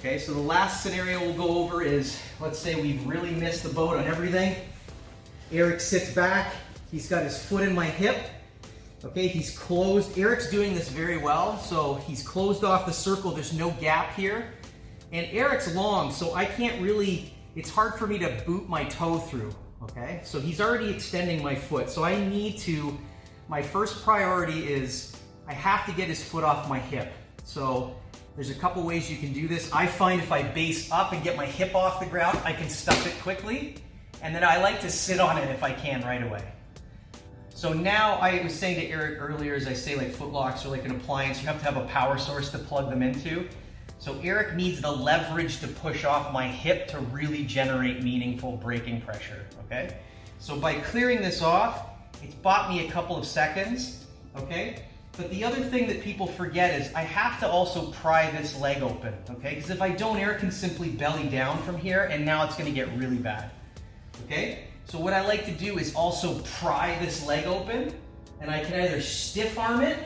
Okay, so the last scenario we'll go over is, let's say we've really missed the boat on everything. Eric sits back, he's got his foot in my hip. Okay, he's closed. Eric's doing this very well, so he's closed off the circle. There's no gap here. And Eric's long, so I can't really, it's hard for me to boot my toe through, okay? So he's already extending my foot. So I need to, my first priority is I have to get his foot off my hip. So there's a couple ways you can do this. I find if I base up and get my hip off the ground, I can stuff it quickly. And then I like to sit on it if I can right away. So now, I was saying to Eric earlier, as I say, like foot locks are like an appliance, you have to have a power source to plug them into. So Eric needs the leverage to push off my hip to really generate meaningful braking pressure, okay? So by clearing this off, it's bought me a couple of seconds, okay? But the other thing that people forget is I have to also pry this leg open, okay? Because if I don't, Eric can simply belly down from here, and now it's gonna get really bad, okay? So what I like to do is also pry this leg open, and I can either stiff arm it,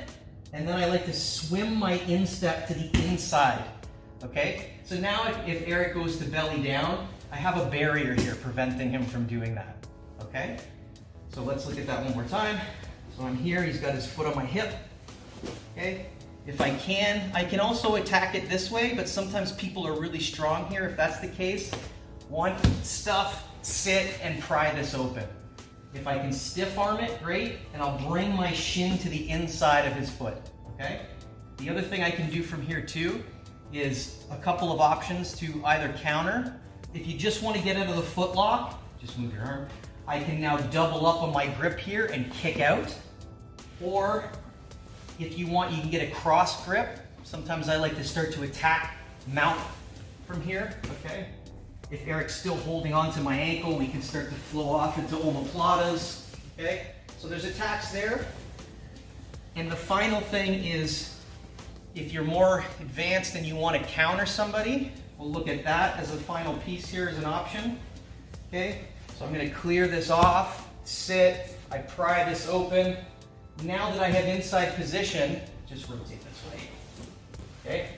and then I like to swim my instep to the inside, okay? So now if Eric goes to belly down, I have a barrier here preventing him from doing that, okay? So let's look at that one more time. So I'm here, he's got his foot on my hip, okay? If I can also attack it this way, but sometimes people are really strong here. If that's the case, stuff, sit, and pry this open. If I can stiff arm it, great, and I'll bring my shin to the inside of his foot, okay? The other thing I can do from here too is a couple of options to either counter. If you just want to get out of the foot lock, just move your arm. I can now double up on my grip here and kick out. Or if you want, you can get a cross grip. Sometimes I like to start to attack mount from here, okay? If Eric's still holding on to my ankle, we can start to flow off into omoplatas, okay? So there's attacks there. And the final thing is, if you're more advanced and you want to counter somebody, we'll look at that as a final piece here as an option, okay? So I'm gonna clear this off, sit, I pry this open. Now that I have inside position, just rotate this way, okay?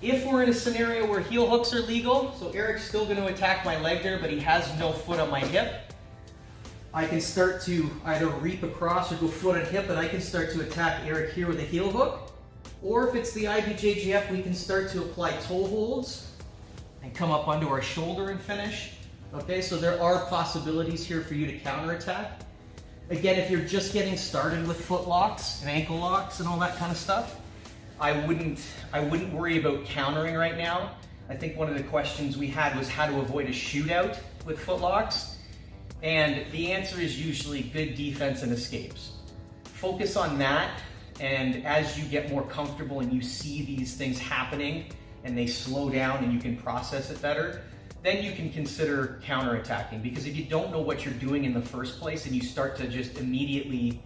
If we're in a scenario where heel hooks are legal, so Eric's still going to attack my leg there, but he has no foot on my hip, I can start to either reap across or go foot on hip, and I can start to attack Eric here with a heel hook. Or if it's the IBJJF, we can start to apply toe holds and come up onto our shoulder and finish. Okay, so there are possibilities here for you to counterattack. Again, if you're just getting started with foot locks and ankle locks and all that kind of stuff, I wouldn't worry about countering right now. I think one of the questions we had was how to avoid a shootout with foot locks. And the answer is usually good defense and escapes. Focus on that, and as you get more comfortable and you see these things happening and they slow down and you can process it better, then you can consider counterattacking. Because if you don't know what you're doing in the first place and you start to just immediately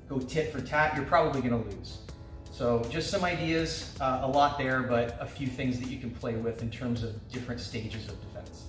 go tit for tat, you're probably gonna lose. So just some ideas, a lot there, but a few things that you can play with in terms of different stages of defense.